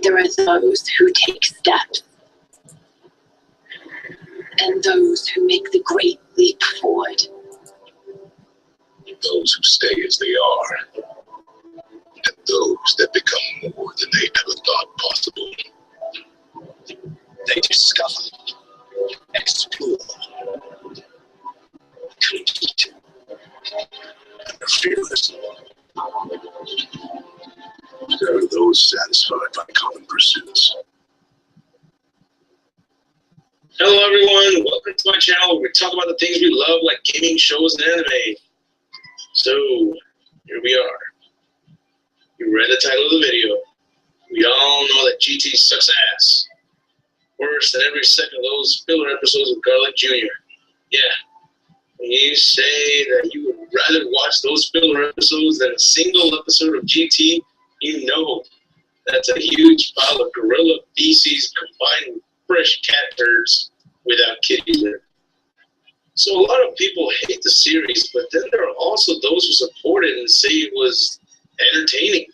There are those who take steps, and those who make the great leap forward. Those who stay as they are, and those that become more than they ever thought possible. They discover, explore, compete, and are fearless. There are those satisfied by common pursuits. Hello everyone, welcome to my channel where we talk about the things we love like gaming, shows, and anime. So, here we are. You read the title of the video. We all know that GT sucks ass. Worse than every second of those filler episodes with Garlic Jr. Yeah, when you say that you would rather watch those filler episodes than a single episode of GT, you know that's a huge pile of gorilla feces combined with fresh cat turds without kitty litter. So a lot of people hate the series, but then there are also those who support it and say it was entertaining.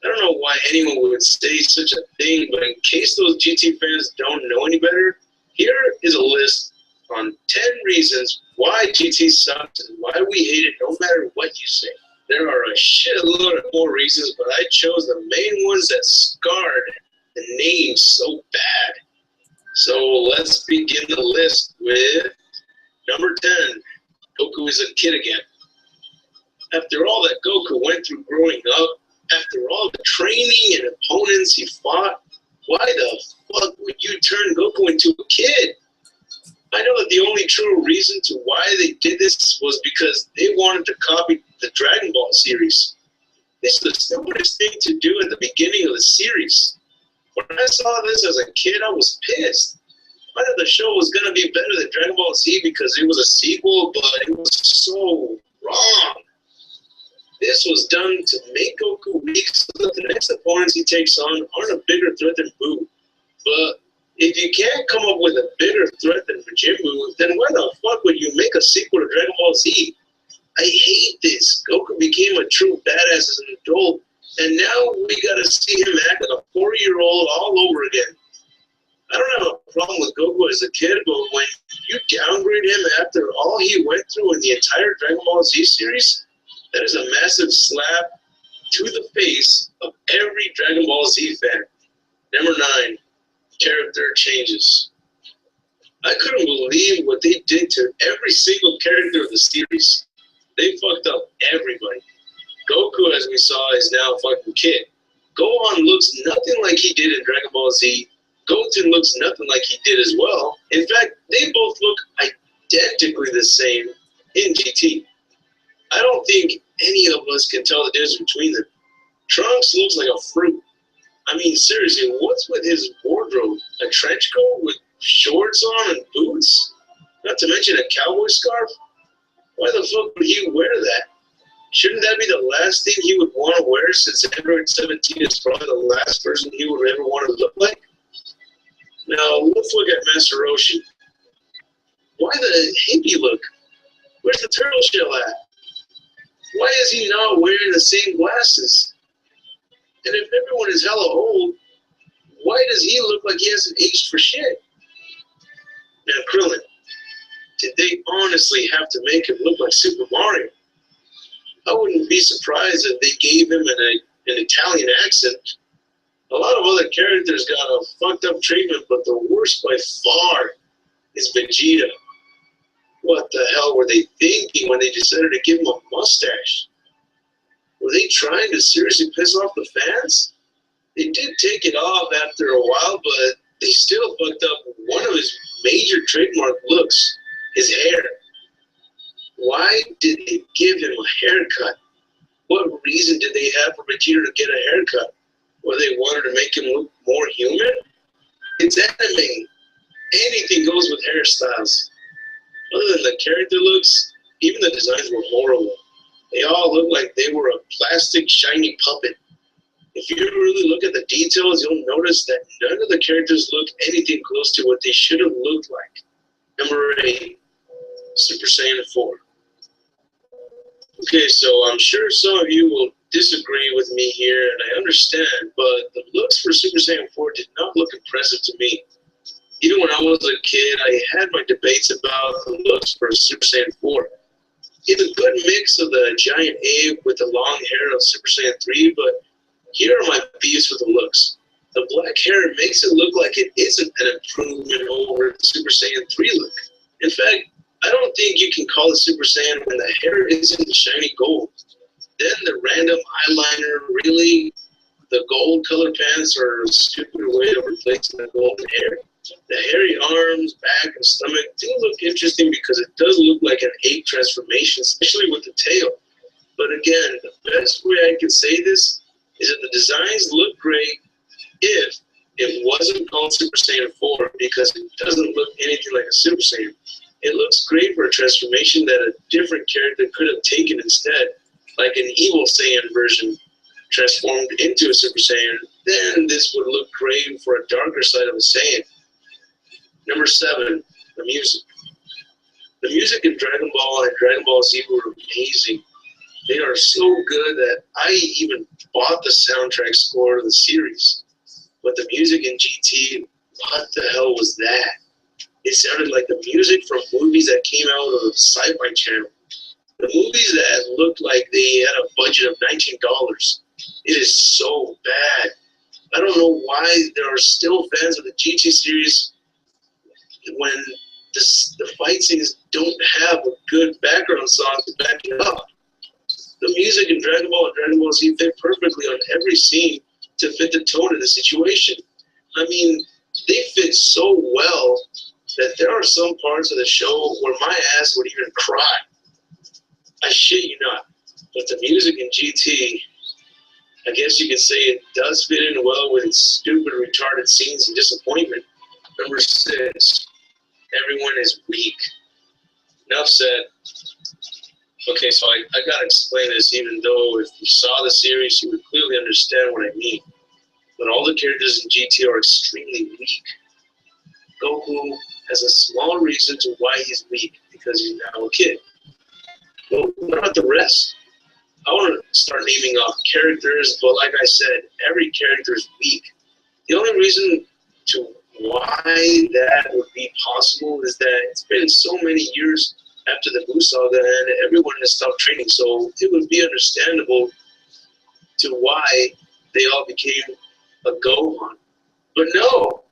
I don't know why anyone would say such a thing, but in case those GT fans don't know any better, here is a list on 10 reasons why GT sucks and why we hate it no matter what you say. There are a shitload of more reasons, but I chose the main ones that scarred the name so bad. So let's begin the list with number 10, Goku is a kid again. After all that Goku went through growing up, after all the training and opponents he fought, why the fuck would you turn Goku into a kid? I know that the only true reason to why they did this was because they wanted to copy the Dragon Ball series. This is the stupidest thing to do at the beginning of the series. When I saw this as a kid, I was pissed. I thought the show was going to be better than Dragon Ball Z because it was a sequel, but it was so wrong. This was done to make Goku weak so that the next opponents he takes on aren't a bigger threat than Buu. But if you can't come up with a bigger threat than Majin Buu, then why the fuck would you make a sequel to Dragon Ball Z? I hate this. Goku became a true badass as an adult, and now we gotta see him act like a 4-year-old all over again. I don't have a problem with Goku as a kid, but when you downgrade him after all he went through in the entire Dragon Ball Z series, that is a massive slap to the face of every Dragon Ball Z fan. Number 9, character changes. I couldn't believe what they did to every single character of the series. They fucked up everybody. Goku, as we saw, is now a fucking kid. Gohan looks nothing like he did in Dragon Ball Z. Goten looks nothing like he did as well. In fact, they both look identically the same in GT. I don't think any of us can tell the difference between them. Trunks looks like a fruit. I mean, seriously, what's with his wardrobe? A trench coat with shorts on and boots? Not to mention a cowboy scarf? Why the fuck would he wear that? Shouldn't that be the last thing he would want to wear, since Android 17 is probably the last person he would ever want to look like? Now, let's look at Master Roshi. Why the hippie look? Where's the turtle shell at? Why is he not wearing the same glasses? And if everyone is hella old, why does he look like he hasn't aged for shit? Now, Krillin, did they honestly have to make him look like Super Mario? I wouldn't be surprised if they gave him an Italian accent. A lot of other characters got a fucked up treatment, but the worst by far is Vegeta. What the hell were they thinking when they decided to give him a mustache? Were they trying to seriously piss off the fans? They did take it off after a while, but they still fucked up one of his major trademark looks, his hair. Why did they give him a haircut? What reason did they have for Vegeta to get a haircut? Or they wanted to make him look more human? It's anime. Anything goes with hairstyles. Other than the character looks, even the designs were horrible. They all looked like they were a plastic shiny puppet. If you really look at the details, you'll notice that none of the characters look anything close to what they should have looked like. Number 8, Super Saiyan 4. Okay, so I'm sure some of you will disagree with me here, and I understand, but the looks for Super Saiyan 4 did not look impressive to me. Even when I was a kid, I had my debates about the looks for Super Saiyan 4. It's a good mix of the giant ape with the long hair of Super Saiyan 3, but here are my beefs with the looks. The black hair makes it look like it isn't an improvement over the Super Saiyan 3 look. In fact, I don't think you can call it Super Saiyan when the hair isn't shiny gold. Then the random eyeliner, really? The gold colored pants are a stupid way of replacing the golden hair. The hairy arms, back, and stomach do look interesting because it does look like an ape transformation, especially with the tail. But again, the best way I can say this is that the designs look great if it wasn't called Super Saiyan 4 because it doesn't look anything like a Super Saiyan. It looks great for a transformation that a different character could have taken instead, like an evil Saiyan version transformed into a Super Saiyan. Then this would look great for a darker side of a Saiyan. Number 7, the music. The music in Dragon Ball and Dragon Ball Z were amazing. They are so good that I even bought the soundtrack score of the series. But the music in GT, what the hell was that? It sounded like the music from movies that came out of Sci-Fi Channel. The movies that looked like they had a budget of $19. It is so bad. I don't know why there are still fans of the GT series when the fight scenes don't have a good background song to back it up. The music in Dragon Ball and Dragon Ball Z fit perfectly on every scene to fit the tone of the situation. I mean, they fit so well that there are some parts of the show where my ass would even cry. I shit you not. But the music in GT, I guess you could say it does fit in well with its stupid, retarded scenes and disappointment. Number 6, everyone is weak. Enough said. Okay, so I gotta explain this, even though if you saw the series, you would clearly understand what I mean. But all the characters in GT are extremely weak. Goku has a small reason to why he's weak, because he's now a kid. Well, what about the rest? I want to start naming off characters, but like I said, every character is weak. The only reason to why that would be possible is that it's been so many years after the Buu Saga and everyone has stopped training, so it would be understandable to why they all became a Gohan. But no,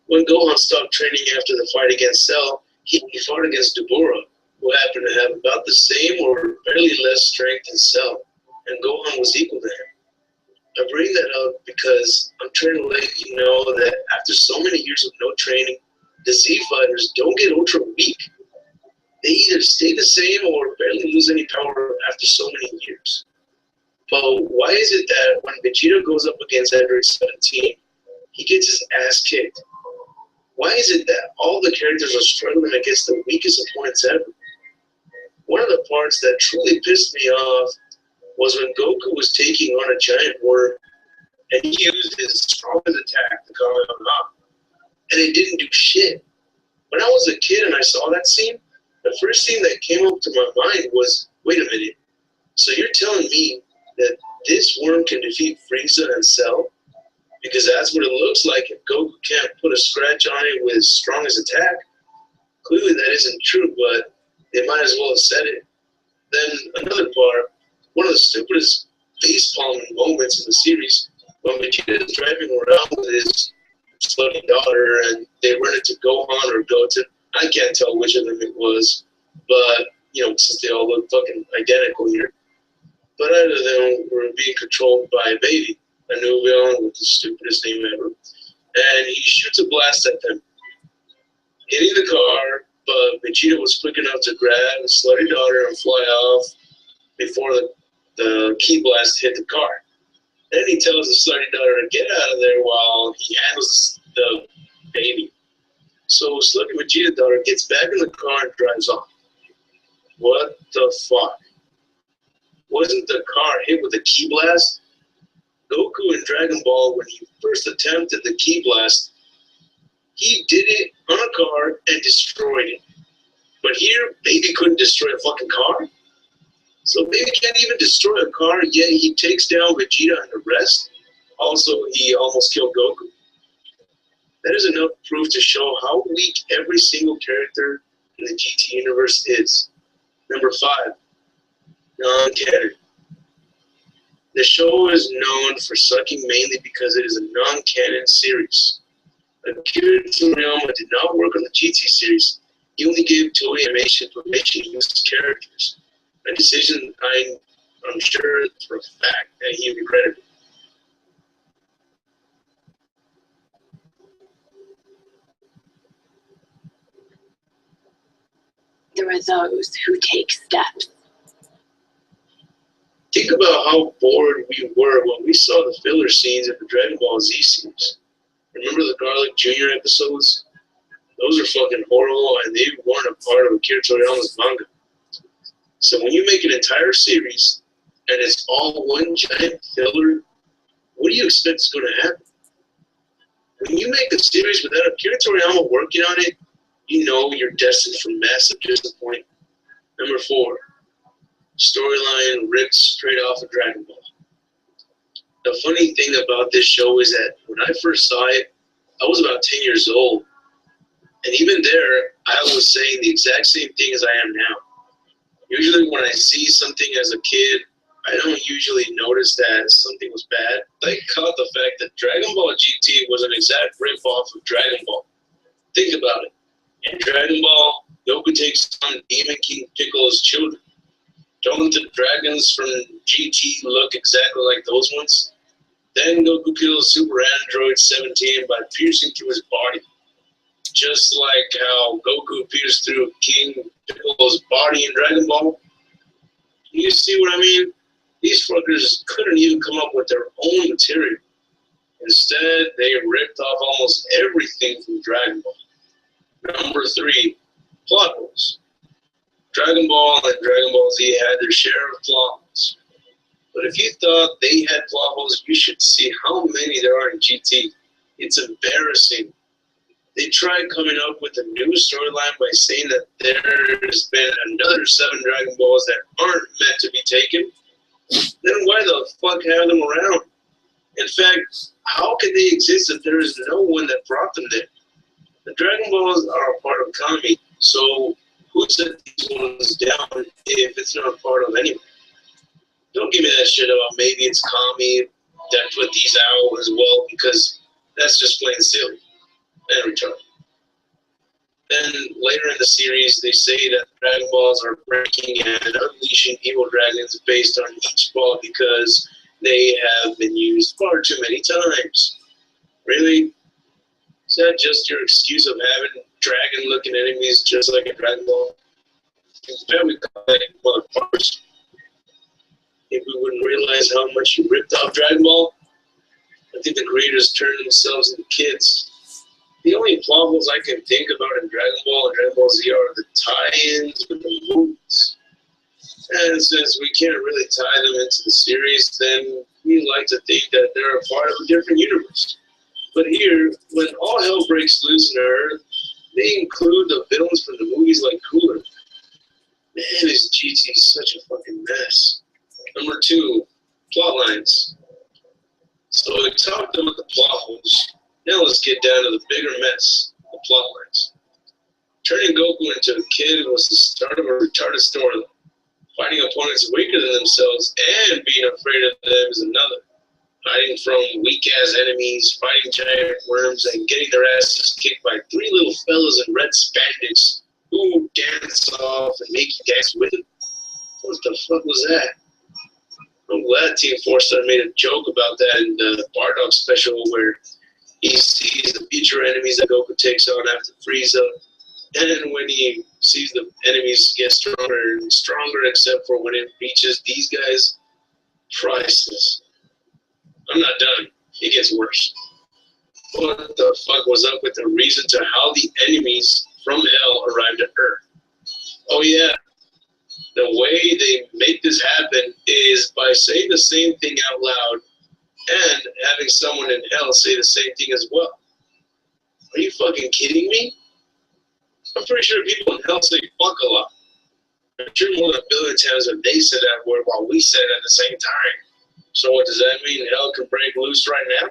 when Gohan stopped training after the fight against Cell, he fought against Dabura, who happened to have about the same or barely less strength than Cell, and Gohan was equal to him. I bring that up because I'm trying to let you know that after so many years of no training, the Z fighters don't get ultra weak. They either stay the same or barely lose any power after so many years. But why is it that when Vegeta goes up against Android 17, he gets his ass kicked? Why is it that all the characters are struggling against the weakest opponents ever? One of the parts that truly pissed me off was when Goku was taking on a giant worm and he used his strongest attack, the Kamehameha, and it didn't do shit. When I was a kid and I saw that scene, the first thing that came up to my mind was, wait a minute, so you're telling me that this worm can defeat Frieza and Cell? Because that's what it looks like if Goku can't put a scratch on it with his strongest attack. Clearly that isn't true, but they might as well have said it. Then another part, one of the stupidest facepalming moments in the series, when Vegeta is driving around with his slutty daughter and they run into Gohan or Goten. I can't tell which of them it was, but, you know, since they all look fucking identical here. But either of them were being controlled by a baby, a newborn with the stupidest name ever, and he shoots a blast at them, hitting the car, but Vegeta was quick enough to grab his slutty daughter and fly off before the key blast hit the car. Then he tells the slutty daughter to get out of there while he handles the baby. So slutty Vegeta daughter gets back in the car and drives off. What the fuck? Wasn't the car hit with a key blast? Goku in Dragon Ball, when he first attempted the key blast, he did it on a car and destroyed it. But here, baby couldn't destroy a fucking car? So Baby can't even destroy a car, yet he takes down Vegeta and the rest. Also, he almost killed Goku. That is enough proof to show how weak every single character in the GT universe is. Number 5, non-canon. The show is known for sucking mainly because it is a non-canon series. Akira Toriyama did not work on the GT series. He only gave Toei Animation permission to use his characters. A decision I'm sure for a fact that he regretted. There are those who take steps. Think about how bored we were when we saw the filler scenes of the Dragon Ball Z series. Remember the Garlic Jr. episodes? Those are fucking horrible, and they weren't a part of Akira Toriyama's manga. So when you make an entire series, and it's all one giant filler, what do you expect is going to happen? When you make a series without Akira Toriyama working on it, you know you're destined for massive disappointment. Number 4, storyline ripped straight off of Dragon Ball. The funny thing about this show is that when I first saw it, I was about 10 years old. And even there, I was saying the exact same thing as I am now. Usually when I see something as a kid, I don't usually notice that something was bad. I caught the fact that Dragon Ball GT was an exact rip-off of Dragon Ball. Think about it. In Dragon Ball, Goku takes on Demon King Piccolo's children. Don't the dragons from GT look exactly like those ones? Then Goku kills Super Android 17 by piercing through his body. Just like how Goku pierced through King Piccolo's body in Dragon Ball. You see what I mean? These fuckers couldn't even come up with their own material. Instead, they ripped off almost everything from Dragon Ball. Number 3, plot holes. Dragon Ball and Dragon Ball Z had their share of plot holes. But if you thought they had plot holes, you should see how many there are in GT. It's embarrassing. They tried coming up with a new storyline by saying that there's been another 7 Dragon Balls that aren't meant to be taken. Then why the fuck have them around? In fact, how could they exist if there is no one that brought them there? The Dragon Balls are a part of Kami, so who set these ones down if it's not a part of anyone? Don't give me that shit about maybe it's Kami that put these out as well, because that's just plain silly and retarded. Then later in the series, they say that Dragon Balls are breaking and unleashing evil dragons based on each ball because they have been used far too many times. Really? Is that just your excuse of having dragon-looking enemies just like a Dragon Ball? Bet we call that motherfuckers. If we wouldn't realize how much you ripped off Dragon Ball, I think the creators turned themselves into kids. The only plot holes I can think about in Dragon Ball and Dragon Ball Z are the tie-ins with the movies. And since we can't really tie them into the series, then we like to think that they're a part of a different universe. But here, when all hell breaks loose in Earth, they include the villains from the movies like Cooler. Man, this GT is such a fucking mess. Number 2, plot lines. So we talked about the plot holes. Now let's get down to the bigger mess, the plot lines. Turning Goku into a kid was the start of a retarded storyline. Fighting opponents weaker than themselves and being afraid of them is another. Hiding from weak-ass enemies, fighting giant worms, and getting their asses kicked by 3 little fellas in red spandex who dance off and make you dance with them. What the fuck was that? I'm glad Team 4-Star made a joke about that in the Bardock special where he sees the future enemies that Goku takes on after Frieza, and when he sees the enemies get stronger and stronger, except for when it reaches these guys, priceless. I'm not done. It gets worse. What the fuck was up with the reason to how the enemies from Hell arrived at Earth? Oh yeah, the way they make this happen is by saying the same thing out loud and having someone in Hell say the same thing as well. Are you fucking kidding me? I'm pretty sure people in Hell say fuck a lot. I'm sure more than a billion times that they said that word while we said it at the same time. So what does that mean? Hell can break loose right now?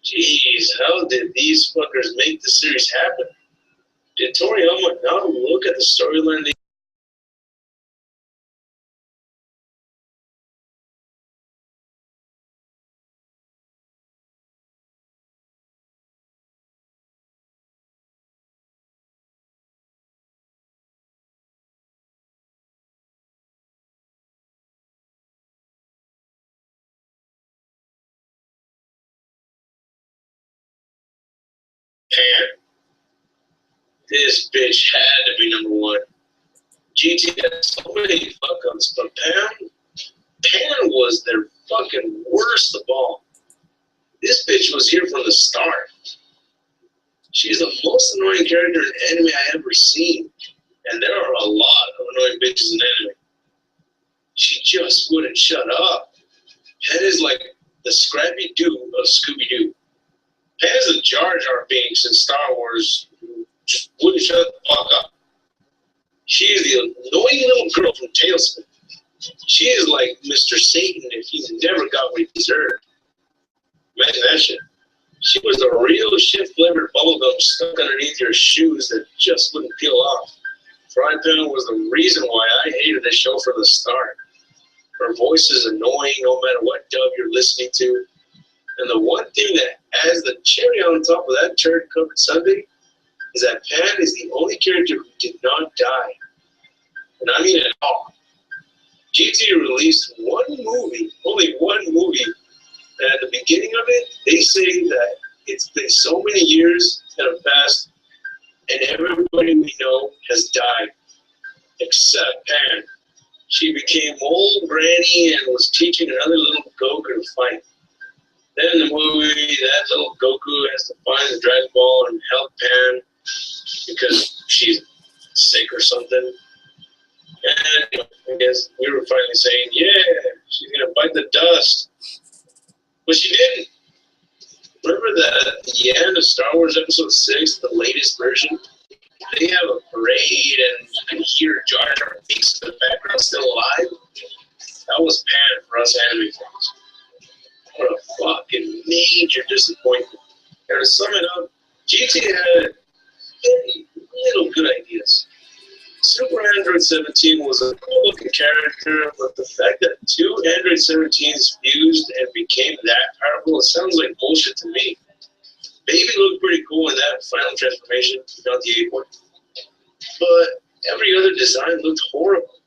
Jeez, how did these fuckers make the series happen? Did Toriyama not look at the storyline? Pan. This bitch had to be number one. GT had so many fuck-ups, but Pan was their fucking worst of all. This bitch was here from the start. She's the most annoying character in anime I ever seen. And there are a lot of annoying bitches in anime. She just wouldn't shut up. Pan is like the Scrappy-Doo of Scooby-Doo. Pan is a Jar Jar Binks in Star Wars who just wouldn't shut the fuck up. She is the annoying little girl from Tailspin. She is like Mr. Satan if he never got what he deserved. Imagine that shit. She was the real shit-flavored bubblegum stuck underneath your shoes that just wouldn't peel off. Fry Pan was the reason why I hated the show from the start. Her voice is annoying no matter what dub you're listening to. And the one thing that adds the cherry on top of that turd-covered sundae is that Pan is the only character who did not die. And I mean at all. GT released one movie, only one movie, and at the beginning of it, they say that it's been so many years that have passed, and everybody we know has died, except Pan. She became old granny and was teaching another little Goku to fight. Then in the movie, that little Goku has to find the Dragon Ball and help Pan because she's sick or something. And you know, I guess we were finally saying, yeah, she's going to bite the dust. But she didn't. Remember that at the end of Star Wars Episode 6, the latest version, they have a parade and you can hear Jar Jar Binks in the background still alive? That was Pan for us anime fans. What a fucking major disappointment. And to sum it up, GT had very little good ideas. Super Android 17 was a cool looking character, but the fact that two Android 17s fused and became that powerful, it sounds like bullshit to me. Baby looked pretty cool in that final transformation, not the 8 one. But every other design looked horrible.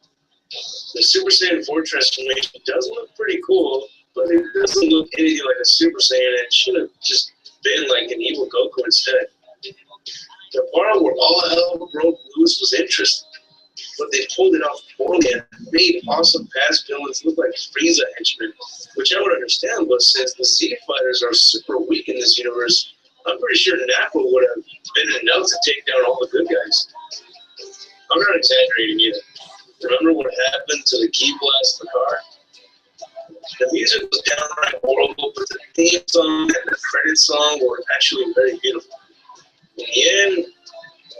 The Super Saiyan 4 transformation does look pretty cool, but it doesn't look anything like a Super Saiyan. It should have just been like an evil Goku instead. The part where all hell broke loose was interesting, but they pulled it off poorly and made awesome past villains look like Frieza henchmen, which I would understand, but since the Sea Fighters are super weak in this universe, I'm pretty sure Nappa would have been enough to take down all the good guys. I'm not exaggerating either. Remember what happened to the Key Blast in the car? The music was downright horrible, but the theme song and the credit song were actually very beautiful. In the end,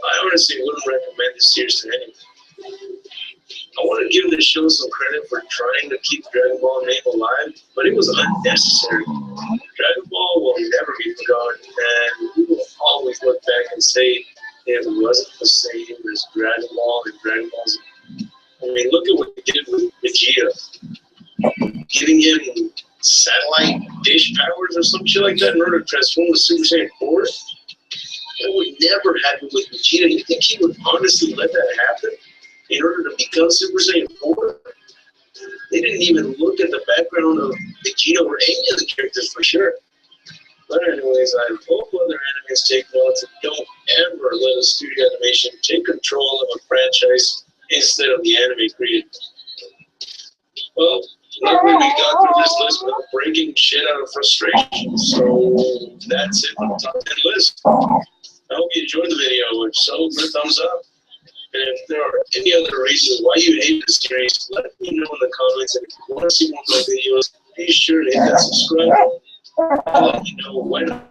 I honestly wouldn't recommend this series to anyone. I want to give this show some credit for trying to keep Dragon Ball name alive, but it was unnecessary. Dragon Ball will never be forgotten, and we will always look back and say it wasn't the same as Dragon Ball and Dragon Ball Z. I mean, look at what they did with Vegeta. Giving him satellite dish powers or some shit like that in order to transform the Super Saiyan 4? That would never happen with Vegeta. You think he would honestly let that happen in order to become Super Saiyan 4? They didn't even look at the background of Vegeta or any of the characters for sure. But anyways, I hope other animes take notes and don't ever let a studio animation take control of a franchise instead of the anime creator. Well, luckily we got through this list without breaking shit out of frustration. So that's it for the top 10 list. I hope you enjoyed the video. If so, give a thumbs up. And if there are any other reasons why you hate the series, let me know in the comments. And if you want to see more of my videos, be sure to hit that subscribe button. And let me know when